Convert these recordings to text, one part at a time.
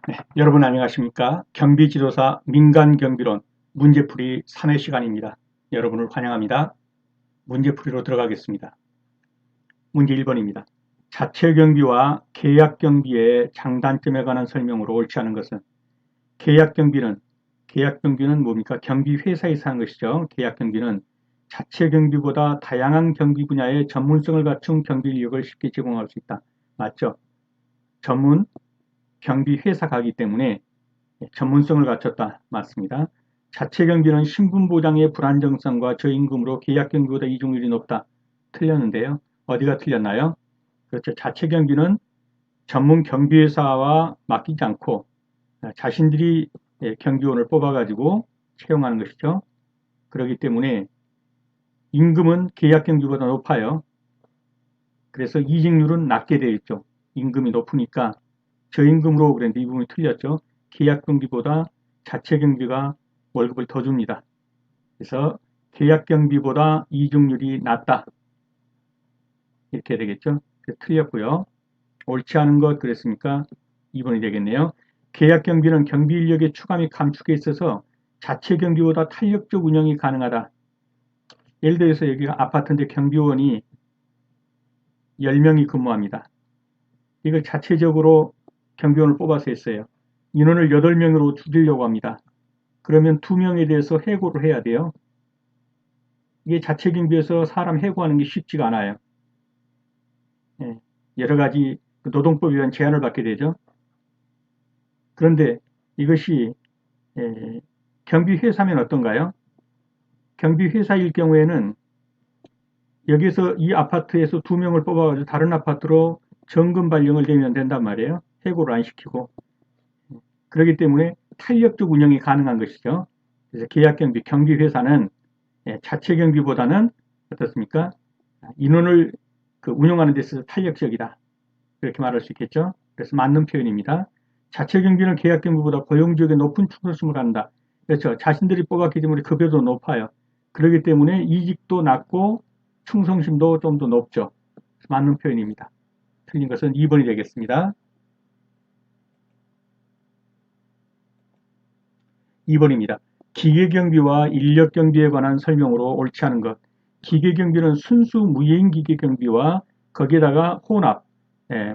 네, 여러분 안녕하십니까? 경비지도사 민간경비론 문제풀이 3회 시간입니다. 여러분을 환영합니다. 문제풀이로 들어가겠습니다. 문제 1번입니다. 자체경비와 계약경비의 장단점에 관한 설명으로 옳지 않은 것은 계약경비는 뭡니까? 경비회사에서 하는 것이죠. 계약경비는 자체경비보다 다양한 경비 분야의 전문성을 갖춘 경비 인력을 쉽게 제공할 수 있다. 맞죠? 전문 경비회사가 하기 때문에 전문성을 갖췄다. 맞습니다. 자체 경비는 신분 보장의 불안정성과 저임금으로 계약 경비보다 이중률이 높다. 틀렸는데요. 어디가 틀렸나요? 그렇죠. 자체 경비는 전문 경비회사와 맡기지 않고 자신들이 경비원을 뽑아가지고 채용하는 것이죠. 그렇기 때문에 임금은 계약 경비보다 높아요. 그래서 이직률은 낮게 되어 있죠. 임금이 높으니까 저임금으로 그랬는데 이 부분이 틀렸죠. 계약 경비보다 자체 경비가 월급을 더 줍니다. 그래서 계약 경비보다 이직률이 낮다. 이렇게 되겠죠. 틀렸고요. 옳지 않은 것 그랬으니까 2번이 되겠네요. 계약 경비는 경비 인력의 추가 및 감축에 있어서 자체 경비보다 탄력적 운영이 가능하다. 예를 들어서 여기가 아파트인데 경비원이 10명이 근무합니다. 이걸 자체적으로 경비원을 뽑아서 했어요. 인원을 8명으로 줄이려고 합니다. 그러면 2명에 대해서 해고를 해야 돼요. 이게 자체 경비에서 사람 해고하는 게 쉽지가 않아요. 여러 가지 노동법에 의한 제한을 받게 되죠. 그런데 이것이 경비회사면 어떤가요? 경비회사일 경우에는 여기서 이 아파트에서 2명을 뽑아가지고 다른 아파트로 정금 발령을 내면 된단 말이에요. 해고를 안 시키고. 그렇기 때문에 탄력적 운영이 가능한 것이죠. 그래서 계약경비, 경비회사는 자체 경비보다는 어떻습니까? 인원을 운영하는 데 있어서 탄력적이다. 그렇게 말할 수 있겠죠. 그래서 맞는 표현입니다. 자체 경비는 계약 경비보다 고용지역에 높은 충성심을 갖는다. 그렇죠. 자신들이 뽑았기 때문에 급여도 높아요. 그렇기 때문에 이직도 낮고 충성심도 좀 더 높죠. 맞는 표현입니다. 틀린 것은 2번이 되겠습니다. 2번입니다. 기계경비와 인력경비에 관한 설명으로 옳지 않은 것. 기계경비는 순수 무인 기계경비와 거기에다가 혼합,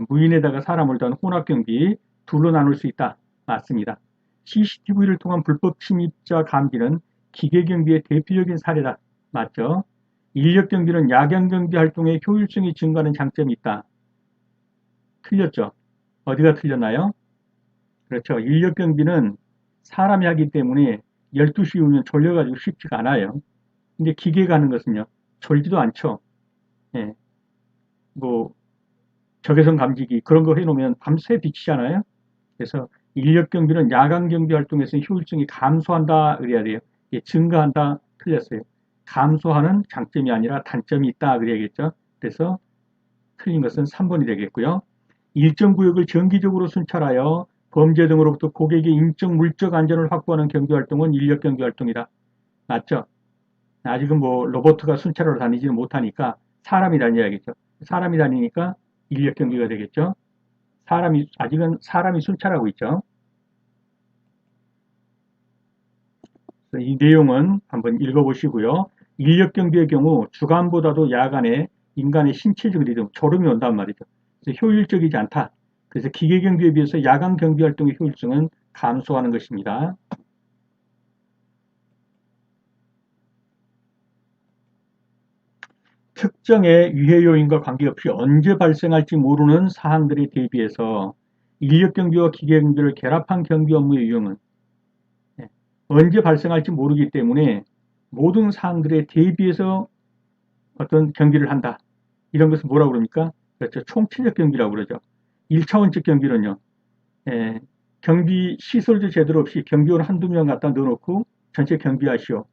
무인에다가 사람을 더한 혼합경비 둘로 나눌 수 있다. 맞습니다. CCTV를 통한 불법 침입자 감지는 기계경비의 대표적인 사례다. 맞죠? 인력경비는 야간경비 활동의 효율성이 증가하는 장점이 있다. 틀렸죠? 어디가 틀렸나요? 그렇죠. 인력경비는 사람이 하기 때문에 12시 이후면 졸려가지고 쉽지가 않아요. 근데 기계가 하는 것은요, 졸지도 않죠. 예, 뭐, 적외선 감지기 그런 거 해놓으면 밤새 비치잖아요. 그래서 인력 경비는 야간 경비 활동에서 효율성이 감소한다 그래야 돼요. 예, 증가한다 틀렸어요. 감소하는 장점이 아니라 단점이 있다 그래야겠죠. 그래서 틀린 것은 3번이 되겠고요. 일정 구역을 정기적으로 순찰하여 범죄 등으로부터 고객의 인적 물적 안전을 확보하는 경비 활동은 인력 경비 활동이다. 맞죠? 아직은 뭐 로봇가 순찰하러 다니지는 못하니까 사람이 다녀야겠죠. 사람이 다니니까 인력 경비가 되겠죠. 아직은 사람이 순찰하고 있죠. 이 내용은 한번 읽어보시고요. 인력 경비의 경우 주간보다도 야간에 인간의 신체적 리듬, 졸음이 온단 말이죠. 그래서 효율적이지 않다. 그래서 기계 경비에 비해서 야간 경비 활동의 효율성은 감소하는 것입니다. 특정의 유해 요인과 관계없이 언제 발생할지 모르는 사항들에 대비해서 인력 경비와 기계 경비를 결합한 경비 업무의 유형은 언제 발생할지 모르기 때문에 모든 사항들에 대비해서 어떤 경비를 한다. 이런 것을 뭐라고 그럽니까? 그렇죠. 총체적 경비라고 그러죠. 1차원적 경비는요. 예, 경비 시설도 제대로 없이 경비원 한두 명 갖다 넣어놓고 전체 경비하시오.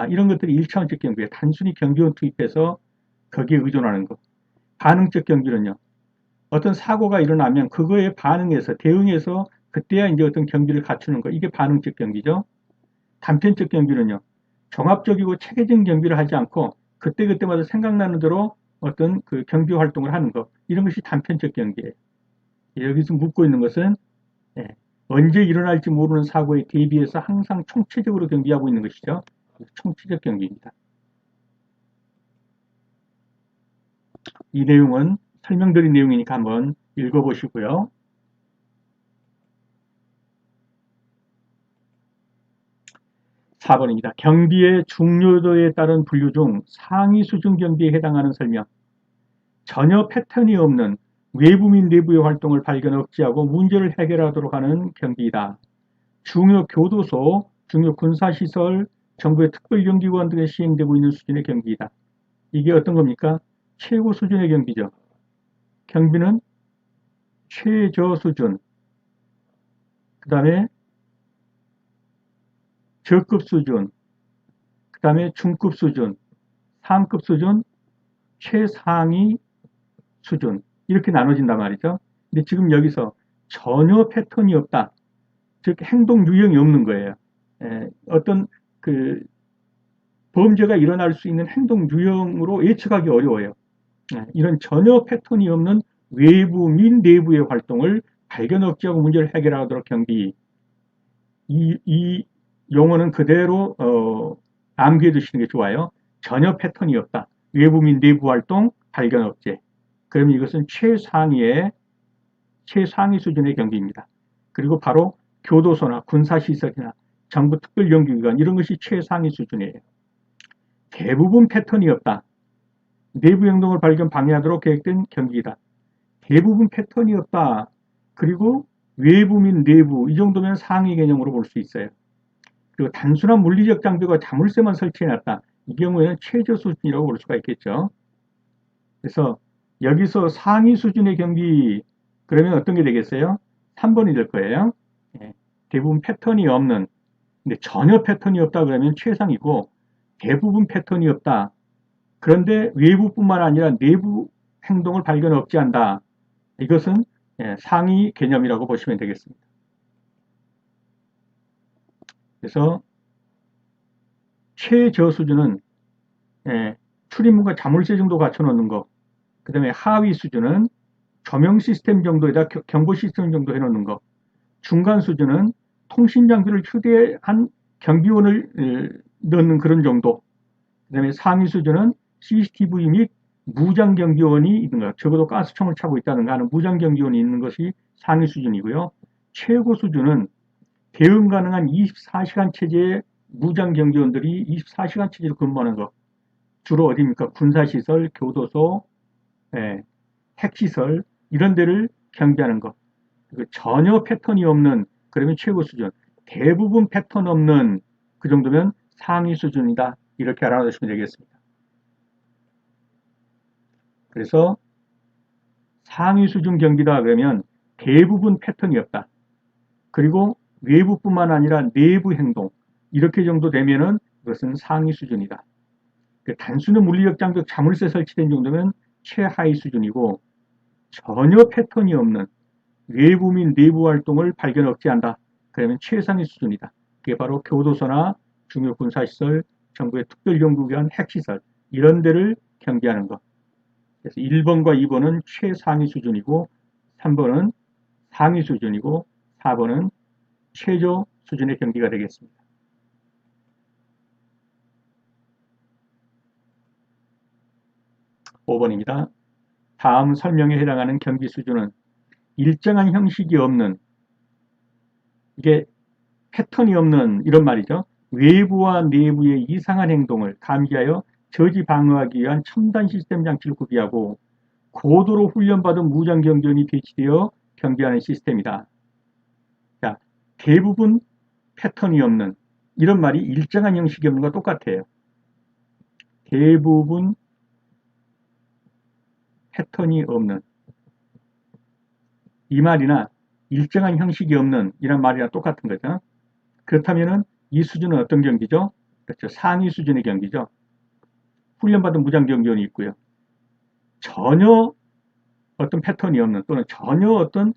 이런 것들이 1차원적 경비예요. 단순히 경비원 투입해서 거기에 의존하는 것. 반응적 경비는요. 어떤 사고가 일어나면 그거에 반응해서 대응해서 그때야 이제 어떤 경비를 갖추는 거. 이게 반응적 경비죠. 단편적 경비는요. 종합적이고 체계적인 경비를 하지 않고 그때그때마다 생각나는 대로 어떤 그 경비 활동을 하는 것. 이런 것이 단편적 경비예요. 여기서 묻고 있는 것은 예, 언제 일어날지 모르는 사고에 대비해서 항상 총체적으로 경비하고 있는 것이죠. 총체적 경비입니다. 이 내용은 설명드린 내용이니까 한번 읽어보시고요. 4번입니다. 경비의 중요도에 따른 분류 중 상위 수준 경비에 해당하는 설명. 전혀 패턴이 없는 외부 및 내부의 활동을 발견 억제하고 문제를 해결하도록 하는 경비이다. 중요 교도소, 중요 군사시설, 정부의 특별경비관 등에 시행되고 있는 수준의 경비이다. 이게 어떤 겁니까? 최고 수준의 경비죠. 경비는 최저 수준, 그 다음에 저급 수준, 그 다음에 중급 수준, 상급 수준, 최상위 수준 이렇게 나눠진단 말이죠. 근데 지금 여기서 전혀 패턴이 없다. 즉 행동 유형이 없는 거예요. 어떤 그 범죄가 일어날 수 있는 행동 유형으로 예측하기 어려워요. 이런 전혀 패턴이 없는 외부 및 내부의 활동을 발견 억제하고 문제를 해결하도록 경비. 이 용어는 그대로 암기해 두시는 게 좋아요. 전혀 패턴이 없다. 외부 및 내부 활동 발견 억제. 그러면 이것은 최상위 수준의 경비입니다. 그리고 바로 교도소나 군사시설이나 정부 특별경비기관 이런 것이 최상위 수준이에요. 대부분 패턴이 없다. 내부 행동을 발견 방해하도록 계획된 경비이다. 대부분 패턴이 없다. 그리고 외부 및 내부 이 정도면 상위 개념으로 볼 수 있어요. 그리고 단순한 물리적 장비가 자물쇠만 설치해놨다. 이 경우에는 최저 수준이라고 볼 수가 있겠죠. 그래서 여기서 상위 수준의 경비 그러면 어떤 게 되겠어요? 3번이 될 거예요. 대부분 패턴이 없는 근데 전혀 패턴이 없다 그러면 최상이고 대부분 패턴이 없다. 그런데 외부뿐만 아니라 내부 행동을 발견 억제한다. 이것은 상위 개념이라고 보시면 되겠습니다. 그래서 최저 수준은 출입문과 자물쇠 정도 갖춰놓는 거. 그 다음에 하위 수준은 조명 시스템 정도에다 경보 시스템 정도 해놓는 거. 중간 수준은 통신 장비를 휴대한 경비원을 넣는 그런 정도. 그 다음에 상위 수준은 CCTV 및 무장 경비원이 있는 것. 적어도 가스총을 차고 있다든가 하는 무장 경비원이 있는 것이 상위 수준이고요. 최고 수준은 대응 가능한 24시간 체제의 무장 경비원들이 24시간 체제로 근무하는 것. 주로 어디입니까? 군사시설, 교도소, 핵시설 이런 데를 경비하는 것. 전혀 패턴이 없는 그러면 최고 수준. 대부분 패턴 없는 그 정도면 상위 수준이다. 이렇게 알아두시면 되겠습니다. 그래서 상위 수준 경비다 그러면 대부분 패턴이 없다. 그리고 외부뿐만 아니라 내부 행동 이렇게 정도 되면은 그것은 상위 수준이다. 단순한 물리적 장벽 자물쇠 설치된 정도면 최하위 수준이고 전혀 패턴이 없는 외부 및 내부 활동을 발견 억제한다. 그러면 최상위 수준이다. 그게 바로 교도소나 중요 군사시설, 정부의 특별경비기관 핵시설 이런 데를 경비하는 것. 그래서 1번과 2번은 최상위 수준이고 3번은 상위 수준이고 4번은 최저 수준의 경비가 되겠습니다. 5번입니다. 다음 설명에 해당하는 경비 수준은 일정한 형식이 없는 이게 패턴이 없는 이런 말이죠. 외부와 내부의 이상한 행동을 감지하여 저지 방어하기 위한 첨단 시스템 장치를 구비하고 고도로 훈련받은 무장 경비원이 배치되어 경비하는 시스템이다. 자, 대부분 패턴이 없는 이런 말이 일정한 형식이 없는 것과 똑같아요. 대부분 패턴이 없는 이 말이나 일정한 형식이 없는 이런 말이랑 똑같은 거죠. 그렇다면 이 수준은 어떤 경비죠? 그렇죠. 상위 수준의 경비죠. 훈련받은 무장 경비원이 있고요. 전혀 어떤 패턴이 없는 또는 전혀 어떤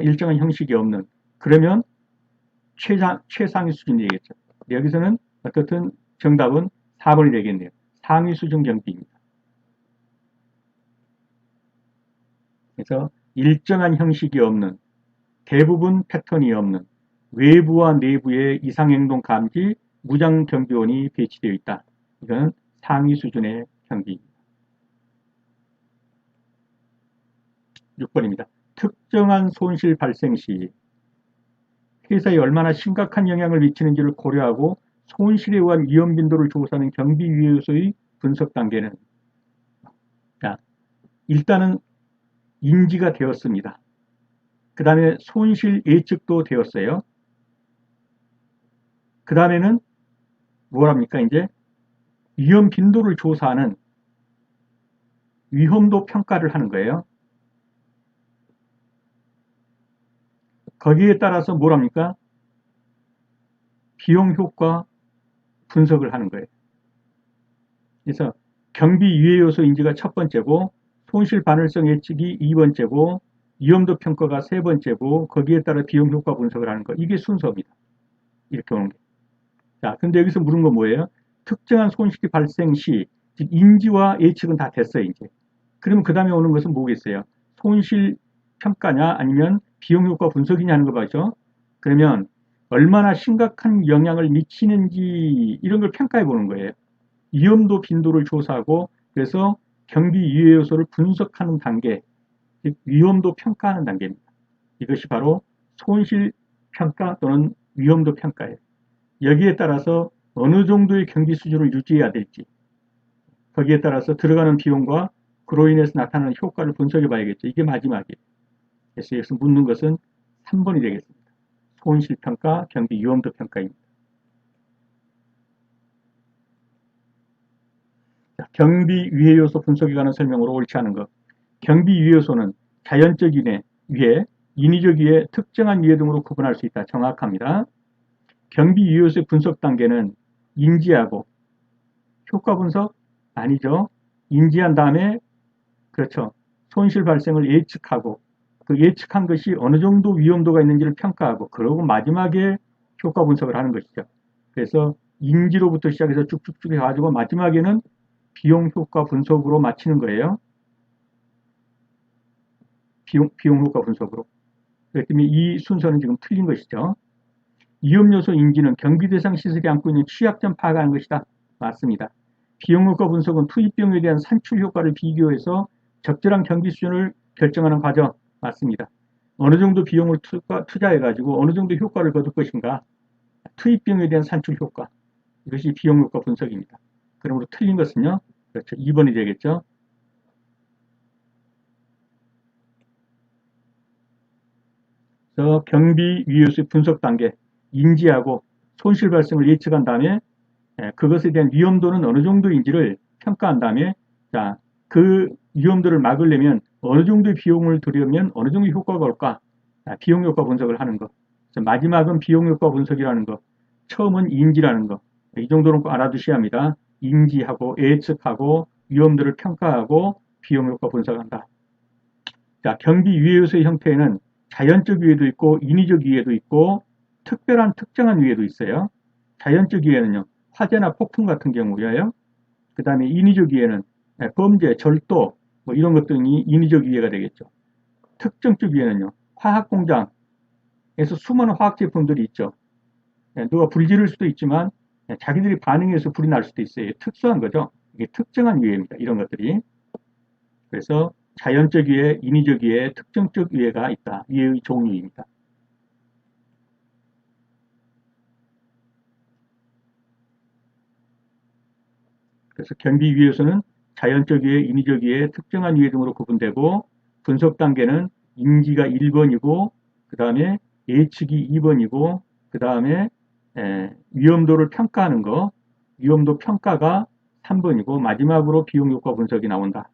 일정한 형식이 없는 그러면 최상위 수준이 되겠죠. 여기서는 어떻든 정답은 4번이 되겠네요. 상위 수준 경비입니다. 그래서 일정한 형식이 없는 대부분 패턴이 없는 외부와 내부의 이상행동 감지 무장경비원이 배치되어 있다. 이건 상위 수준의 경비입니다. 6번입니다. 특정한 손실 발생 시 회사에 얼마나 심각한 영향을 미치는지를 고려하고 손실에 의한 위험 빈도를 조사하는 경비 유해 요소의 분석 단계는, 자, 일단은 인지가 되었습니다. 그 다음에 손실 예측도 되었어요. 그 다음에는 뭐랍니까? 이제 위험 빈도를 조사하는 위험도 평가를 하는 거예요. 거기에 따라서 뭐랍니까? 비용 효과 분석을 하는 거예요. 그래서 경비 유해 요소 인지가 첫 번째고, 손실 반월성 예측이 2번째고, 위험도 평가가 3번째고, 거기에 따라 비용 효과 분석을 하는 거. 이게 순서입니다. 이렇게 오는 게. 자, 근데 여기서 물은 건 뭐예요? 특정한 손실이 발생 시, 즉 인지와 예측은 다 됐어요, 이제. 그러면 그 다음에 오는 것은 뭐겠어요? 손실 평가냐, 아니면 비용 효과 분석이냐는 거 봐죠. 그러면 얼마나 심각한 영향을 미치는지 이런 걸 평가해 보는 거예요. 위험도 빈도를 조사하고, 그래서 경비 유해 요소를 분석하는 단계, 즉 위험도 평가하는 단계입니다. 이것이 바로 손실 평가 또는 위험도 평가예요. 여기에 따라서 어느 정도의 경비 수준을 유지해야 될지, 거기에 따라서 들어가는 비용과 그로 인해서 나타나는 효과를 분석해 봐야겠죠. 이게 마지막이에요. 그래서 여기서 묻는 것은 3번이 되겠습니다. 손실평가, 경비 위험도 평가입니다. 경비 위해 요소 분석에 관한 설명으로 옳지 않은 것. 경비 위해 요소는 자연적 위해, 인위적 위해, 특정한 위해 등으로 구분할 수 있다. 정확합니다. 경비 위해 요소의 분석 단계는 인지하고, 효과 분석? 아니죠. 인지한 다음에, 그렇죠. 손실 발생을 예측하고, 그 예측한 것이 어느 정도 위험도가 있는지를 평가하고, 그러고 마지막에 효과 분석을 하는 것이죠. 그래서 인지로부터 시작해서 쭉쭉쭉 해가지고 마지막에는 비용 효과 분석으로 마치는 거예요. 비용 효과 분석으로. 그렇기 때문에 이 순서는 지금 틀린 것이죠. 위험 요소 인지는 경비 대상 시설이 안고 있는 취약점 파악하는 것이다. 맞습니다. 비용 효과 분석은 투입 비용에 대한 산출 효과를 비교해서 적절한 경비 수준을 결정하는 과정. 맞습니다. 어느 정도 비용을 투자해가지고 어느 정도 효과를 거둘 것인가. 투입 비용에 대한 산출 효과. 이것이 비용 효과 분석입니다. 그러므로 틀린 것은요. 그렇죠. 2번이 되겠죠. 그래서 경비 위해소의 분석 단계, 인지하고 손실 발생을 예측한 다음에 그것에 대한 위험도는 어느 정도인지를 평가한 다음에, 자, 그 위험도를 막으려면 어느 정도의 비용을 들이면 어느 정도 효과가 올까? 비용 효과 분석을 하는 것. 마지막은 비용 효과 분석이라는 것. 처음은 인지라는 것. 이 정도는 꼭 알아두셔야 합니다. 인지하고 예측하고 위험도를 평가하고 비용 효과 분석한다. 자, 경비 위해 요소의 형태에는 자연적 위해도 있고 인위적 위해도 있고 특별한 특정한 위해도 있어요. 자연적 위해는요, 화재나 폭풍 같은 경우예요. 그 다음에 인위적 위해는 범죄, 절도 뭐 이런 것들이 인위적 위해가 되겠죠. 특정적 위해는요, 화학 공장에서 수많은 화학 제품들이 있죠. 누가 불 지를 수도 있지만 자기들이 반응해서 불이 날 수도 있어요. 특수한 거죠. 이게 특정한 위해입니다. 이런 것들이. 그래서 자연적 위해, 인위적 위해, 특정적 위해가 있다. 위해의 종류입니다. 그래서 경비 위해서는 자연적 위해, 인위적 위해, 특정한 위해 등으로 구분되고, 분석 단계는 인지가 1번이고, 그 다음에 예측이 2번이고, 그 다음에 위험도를 평가하는 거, 위험도 평가가 3번이고, 마지막으로 비용 효과 분석이 나온다.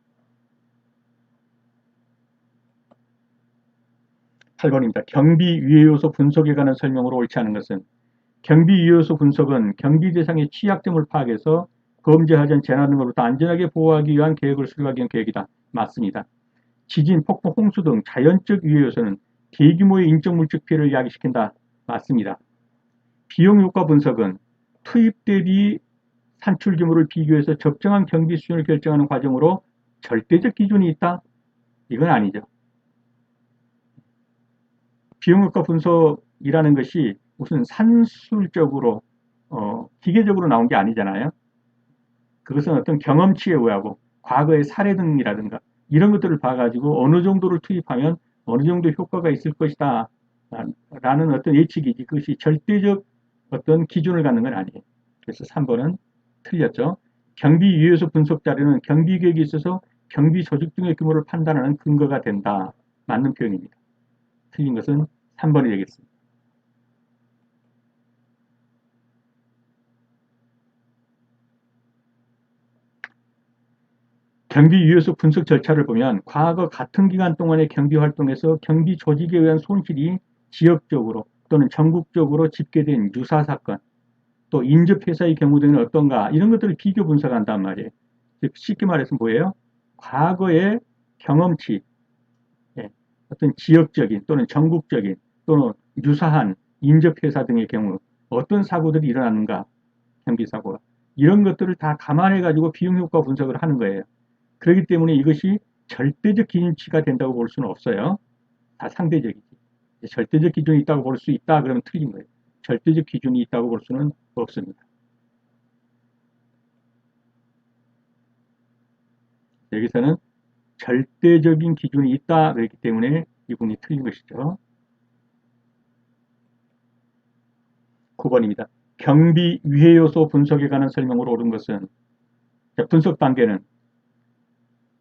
8번입니다. 경비 위해 요소 분석에 관한 설명으로 옳지 않은 것은, 경비 위해 요소 분석은 경비 대상의 취약점을 파악해서 범죄, 하전, 재난 등으로부터 안전하게 보호하기 위한 계획을 수립하기 위한 계획이다. 맞습니다. 지진, 폭풍, 홍수 등 자연적 위해 요소는 대규모의 인적 물적 피해를 야기시킨다. 맞습니다. 비용 효과 분석은 투입 대비 산출 규모를 비교해서 적정한 경비 수준을 결정하는 과정으로 절대적 기준이 있다? 이건 아니죠. 비용 효과 분석이라는 것이 무슨 산술적으로 기계적으로 나온 게 아니잖아요. 그것은 어떤 경험치에 의하고 과거의 사례 등이라든가 이런 것들을 봐가지고 어느 정도를 투입하면 어느 정도 효과가 있을 것이다 라는 어떤 예측이지 그것이 절대적 어떤 기준을 갖는 건 아니에요. 그래서 3번은 틀렸죠. 경비 유효소 분석 자료는 경비 계획에 있어서 경비 조직 등의 규모를 판단하는 근거가 된다. 맞는 표현입니다. 틀린 것은 3번이 되겠습니다. 경비 유효소 분석 절차를 보면 과거 같은 기간 동안의 경비 활동에서 경비 조직에 의한 손실이 지역적으로 또는 전국적으로 집계된 유사 사건, 또 인접회사의 경우 등은 어떤가 이런 것들을 비교 분석한단 말이에요. 즉 쉽게 말해서 뭐예요? 과거의 경험치, 예, 어떤 지역적인 또는 전국적인 또는 유사한 인접회사 등의 경우 어떤 사고들이 일어났는가 경비사고가 이런 것들을 다 감안해 가지고 비용효과 분석을 하는 거예요. 그렇기 때문에 이것이 절대적 기준치가 된다고 볼 수는 없어요. 다 상대적이지. 절대적 기준이 있다고 볼 수 있다 그러면 틀린 거예요. 절대적 기준이 있다고 볼 수는 없습니다. 여기서는 절대적인 기준이 있다 그렇기 때문에 이분이 틀린 것이죠. 9번입니다. 경비 위해 요소 분석에 관한 설명으로 옳은 것은 분석 단계는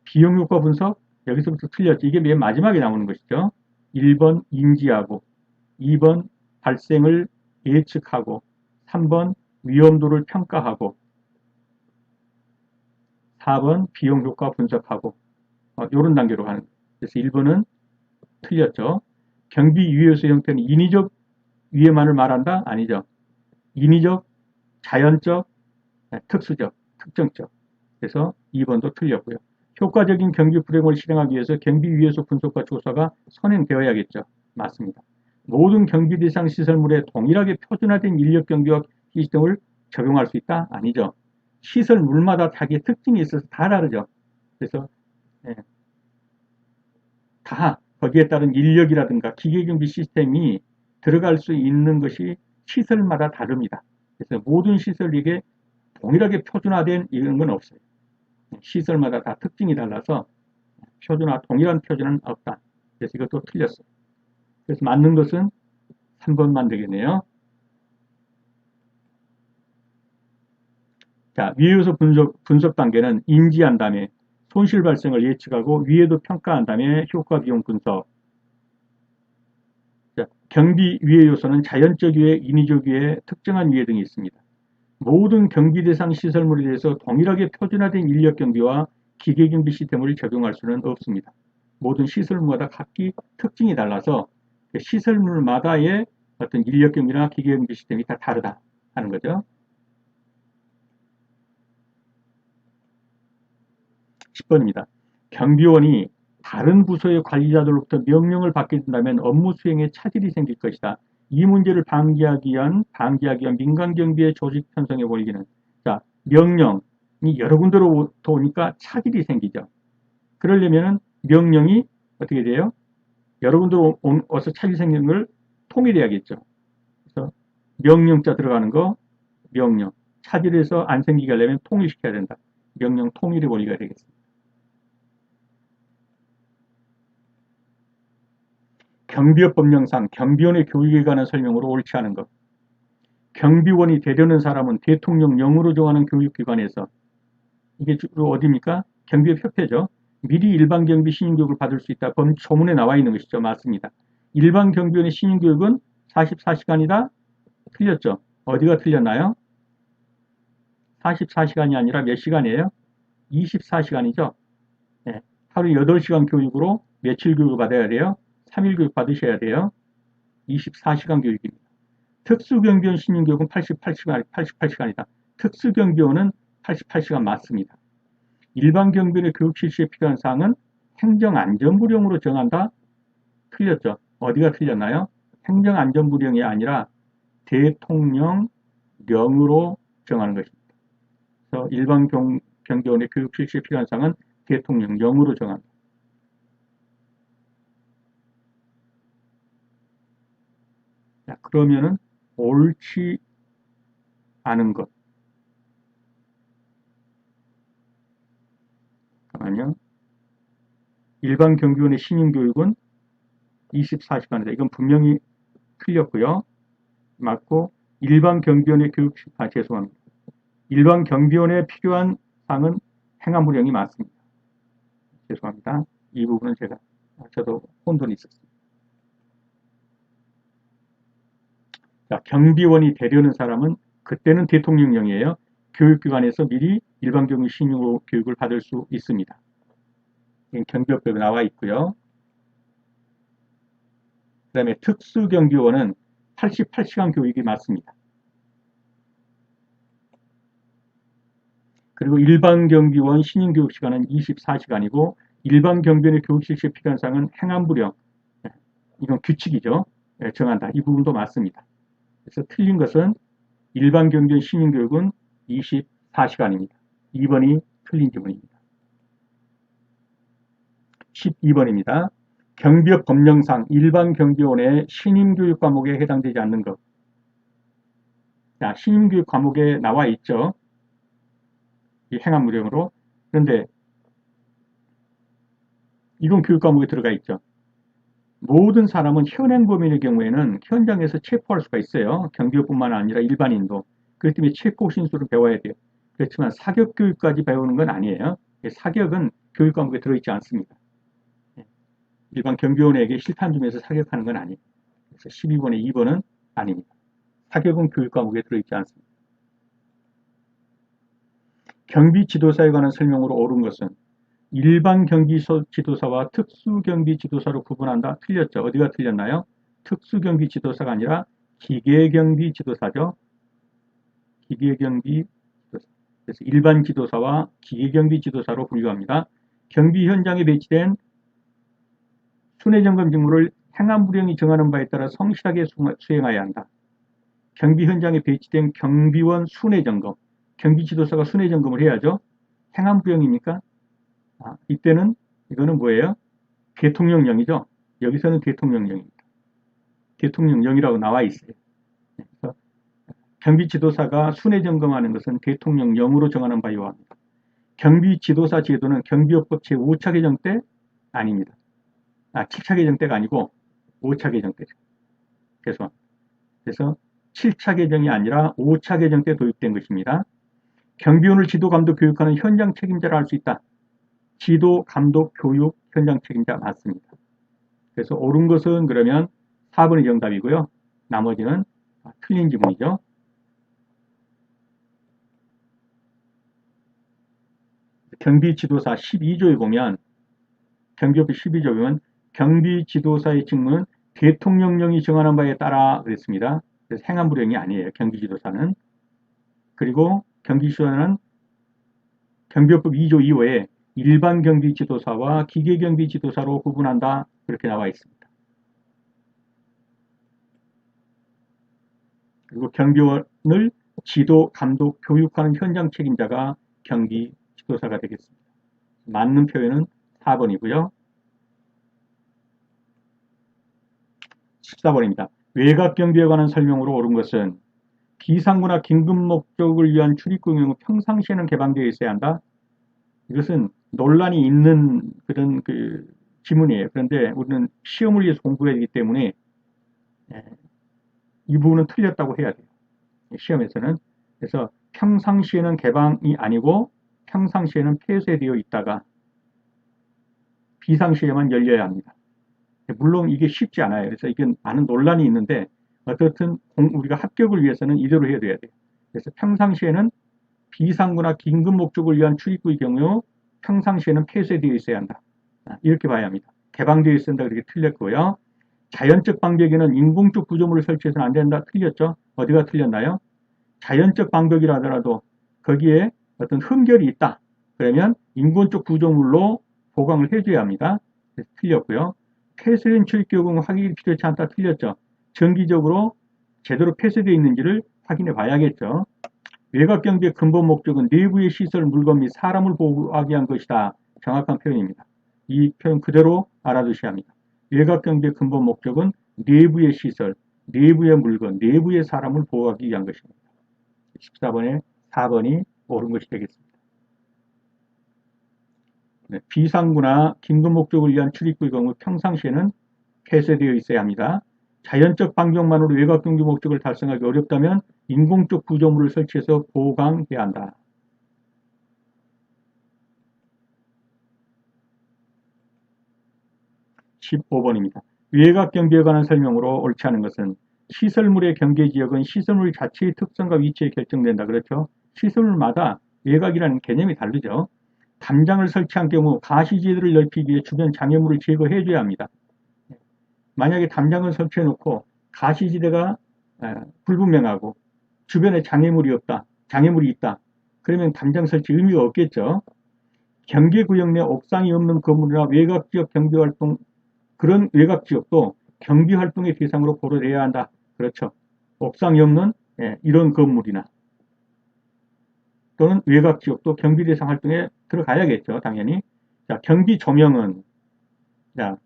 비용 효과 분석 여기서부터 틀렸지. 이게 맨 마지막에 나오는 것이죠. 1번 인지하고 2번 발생을 예측하고 3번 위험도를 평가하고 4번 비용 효과 분석하고 이런 단계로 가는 거예요. 그래서 1번은 틀렸죠. 경비 유효소 형태는 인위적 위해만을 말한다? 아니죠. 인위적, 자연적, 특수적, 특정적. 그래서 2번도 틀렸고요. 효과적인 경비 불행을 실행하기 위해서 경비 유효소 분석과 조사가 선행되어야겠죠. 맞습니다. 모든 경비 대상 시설물에 동일하게 표준화된 인력 경비와 시스템을 적용할 수 있다? 아니죠. 시설물마다 자기의 특징이 있어서 다 다르죠. 그래서 예, 다 거기에 따른 인력이라든가 기계경비 시스템이 들어갈 수 있는 것이 시설마다 다릅니다. 그래서 모든 시설에게 동일하게 표준화된 이런 건 없어요. 시설마다 다 특징이 달라서 동일한 표준은 없다. 그래서 이것도 틀렸어요. 그래서 맞는 것은 3번만 되겠네요. 자, 위에서 분석 단계는 인지한 다음에 손실 발생을 예측하고 위에도 평가한 다음에 효과 비용 분석. 자, 경비 위해 요소는 자연적 위해, 인위적 위해, 특정한 위해 등이 있습니다. 모든 경비 대상 시설물에 대해서 동일하게 표준화된 인력 경비와 기계 경비 시스템을 적용할 수는 없습니다. 모든 시설물마다 각기 특징이 달라서 시설물마다의 어떤 인력 경비나 기계 경비 시스템이 다 다르다 하는 거죠. 10번입니다. 경비원이 다른 부서의 관리자들로부터 명령을 받게 된다면 업무 수행에 차질이 생길 것이다. 이 문제를 방지하기 위한 민간 경비의 조직 편성해 보이기는 자, 명령이 여러 군데로부터 오니까 차질이 생기죠. 그러려면 명령이 어떻게 돼요? 여러 군데로 와서 차질이 생기는 걸 통일해야겠죠. 그래서 명령자 들어가는 거 명령. 차질에서 안 생기게 하려면 통일시켜야 된다. 명령 통일의 원리가 되겠습니다. 경비업 법령상 경비원의 교육에 관한 설명으로 옳지 않은 것. 경비원이 되려는 사람은 대통령령으로 정하는 교육기관에서 이게 주로 어디입니까? 경비업 협회죠. 미리 일반 경비 신인교육을 받을 수 있다. 조문에 나와 있는 것이죠. 맞습니다. 일반 경비원의 신인교육은 44시간이다? 틀렸죠. 어디가 틀렸나요? 44시간이 아니라 몇 시간이에요? 24시간이죠. 네. 하루 8시간 교육으로 며칠 교육을 받아야 돼요? 3일 교육 받으셔야 돼요. 24시간 교육입니다. 특수경비원 신인교육은 88시간이다. 특수경비원은 88시간 맞습니다. 일반 경비원의 교육 실시에 필요한 사항은 행정안전부령으로 정한다? 틀렸죠. 어디가 틀렸나요? 행정안전부령이 아니라 대통령령으로 정하는 것입니다. 그래서 일반 경비원의 교육 실시에 필요한 사항은 대통령령으로 정한다. 자, 그러면은 옳지 않은 것. 잠깐만요. 일반 경비원의 신임 교육은 24시간이다. 이건 분명히 틀렸고요. 맞고 일반 경비원의 교육 죄송합니다. 일반 경비원에 필요한 사항은 행안부령이 맞습니다. 죄송합니다. 이 부분은 저도 혼돈이 있었습니다. 자, 경비원이 되려는 사람은 그때는 대통령령이에요. 교육기관에서 미리 일반 경비 신용 교육을 받을 수 있습니다. 경비법에 나와 있고요. 그 다음에 특수경비원은 88시간 교육이 맞습니다. 그리고 일반 경비원 신임 교육 시간은 24시간이고 일반 경비원의 교육 실시에 필요한 사항은 행안부령, 이건 규칙이죠. 정한다. 이 부분도 맞습니다. 그래서 틀린 것은 일반 경비원 신임 교육은 24시간입니다. 2번이 틀린 지문입니다. 12번입니다. 경비업 법령상 일반 경비원의 신임 교육 과목에 해당되지 않는 것. 자, 신임 교육 과목에 나와 있죠. 이 행안무령으로. 그런데 이건 교육 과목에 들어가 있죠. 모든 사람은 현행범인의 경우에는 현장에서 체포할 수가 있어요. 경비업뿐만 아니라 일반인도. 그렇기 때문에 체포 신수를 배워야 돼요. 그렇지만 사격 교육까지 배우는 건 아니에요. 사격은 교육 과목에 들어있지 않습니다. 일반 경비원에게 실탄 주면서 사격하는 건 아니에요. 그래서 12번의 2번은 아닙니다. 사격은 교육 과목에 들어있지 않습니다. 경비 지도사에 관한 설명으로 옳은 것은 일반 경비 지도사와 특수 경비 지도사로 구분한다. 틀렸죠. 어디가 틀렸나요? 특수 경비 지도사가 아니라 기계 경비 지도사죠. 기계 경비 지도사. 그래서 일반 지도사와 기계 경비 지도사로 분류합니다. 경비 현장에 배치된 순회점검 직무를 행안부령이 정하는 바에 따라 성실하게 수행해야 한다. 경비 현장에 배치된 경비원 순회점검. 경비지도사가 순회점검을 해야죠. 행안부령입니까? 이때는 이거는 뭐예요? 대통령령이죠. 여기서는 대통령령입니다. 대통령령이라고 나와 있어요. 그래서 경비지도사가 순회점검하는 것은 대통령령으로 정하는 바에 의합니다. 경비지도사 제도는 경비업법 제5차 개정 때 아닙니다. 7차 개정 때가 아니고 5차 개정 때죠. 그래서 7차 개정이 아니라 5차 개정 때 도입된 것입니다. 경비원을 지도, 감독, 교육하는 현장 책임자라 할 수 있다. 지도, 감독, 교육, 현장 책임자 맞습니다. 그래서 옳은 것은 그러면 4번이 정답이고요. 나머지는 틀린 지문이죠. 경비지도사 12조에 보면 경비법 12조에 보면 경비지도사의 직무는 대통령령이 정하는 바에 따라 그랬습니다. 그래서 행안부령이 아니에요. 경비지도사는. 그리고 경비지도사는 경비법법 2조 2호에 일반 경비지도사와 기계경비지도사로 구분한다. 그렇게 나와 있습니다. 그리고 경비원을 지도, 감독, 교육하는 현장 책임자가 경비지도사가 되겠습니다. 맞는 표현은 4번이고요. 14번입니다. 외곽경비에 관한 설명으로 옳은 것은 비상구나 긴급 목적을 위한 출입구 경우 평상시에는 개방되어 있어야 한다. 이것은 논란이 있는 그런 지문이에요. 그런데 우리는 시험을 위해서 공부해야 되기 때문에 이 부분은 틀렸다고 해야 돼요. 시험에서는. 그래서 평상시에는 개방이 아니고 평상시에는 폐쇄되어 있다가 비상시에만 열려야 합니다. 물론 이게 쉽지 않아요. 그래서 이게 많은 논란이 있는데 어떻든 우리가 합격을 위해서는 이대로 해야 돼요. 그래서 평상시에는 비상구나 긴급 목적을 위한 출입구의 경우 평상시에는 폐쇄되어 있어야 한다. 이렇게 봐야 합니다. 개방되어 있어야 한다. 그렇게 틀렸고요. 자연적 방벽에는 인공적 구조물을 설치해서는 안 된다. 틀렸죠? 어디가 틀렸나요? 자연적 방벽이라 하더라도 거기에 어떤 흠결이 있다. 그러면 인공적 구조물로 보강을 해줘야 합니다. 그래서 틀렸고요. 폐쇄된 출입구는 확인이 필요치 않다. 틀렸죠? 정기적으로 제대로 폐쇄되어 있는지를 확인해 봐야겠죠. 외곽경비의 근본 목적은 내부의 시설, 물건 및 사람을 보호하기 위한 것이다. 정확한 표현입니다. 이 표현 그대로 알아두셔야 합니다. 외곽경비의 근본 목적은 내부의 시설, 내부의 물건, 내부의 사람을 보호하기 위한 것입니다. 14번에 4번이 옳은 것이 되겠습니다. 네, 비상구나 긴급 목적을 위한 출입구의 경우 평상시에는 폐쇄되어 있어야 합니다. 자연적 반경만으로 외곽 경비 목적을 달성하기 어렵다면 인공적 구조물을 설치해서 보강해야 한다. 15번입니다. 외곽 경비에 관한 설명으로 옳지 않은 것은 시설물의 경계 지역은 시설물 자체의 특성과 위치에 결정된다. 그렇죠? 시설물마다 외곽이라는 개념이 다르죠. 담장을 설치한 경우 가시지대를 넓히기 위해 주변 장애물을 제거해 줘야 합니다. 만약에 담장을 설치해 놓고 가시지대가 불분명하고 주변에 장애물이 없다, 장애물이 있다. 그러면 담장 설치 의미가 없겠죠. 경계구역 내 옥상이 없는 건물이나 외곽지역 경비활동, 그런 외곽지역도 경비활동의 대상으로 고려돼야 한다. 그렇죠. 옥상이 없는 이런 건물이나 또는 외곽지역도 경비 대상 활동에 들어가야겠죠. 당연히. 자, 경비 조명은 자,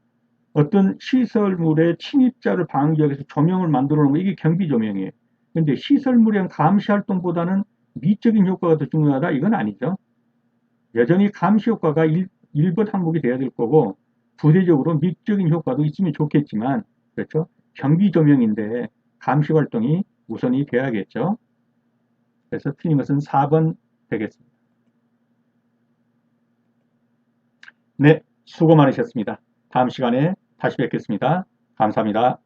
어떤 시설물의 침입자를 방어하기 위해서 조명을 만들어 놓은 거 이게 경비 조명이에요. 그런데 시설물의 감시 활동보다는 미적인 효과가 더 중요하다 이건 아니죠. 여전히 감시 효과가 1번 항목이 돼야 될 거고 부대적으로 미적인 효과도 있으면 좋겠지만 그렇죠. 경비 조명인데 감시 활동이 우선이 돼야겠죠. 그래서 틀린 것은 4번 되겠습니다. 네, 수고 많으셨습니다. 다음 시간에 다시 뵙겠습니다. 감사합니다.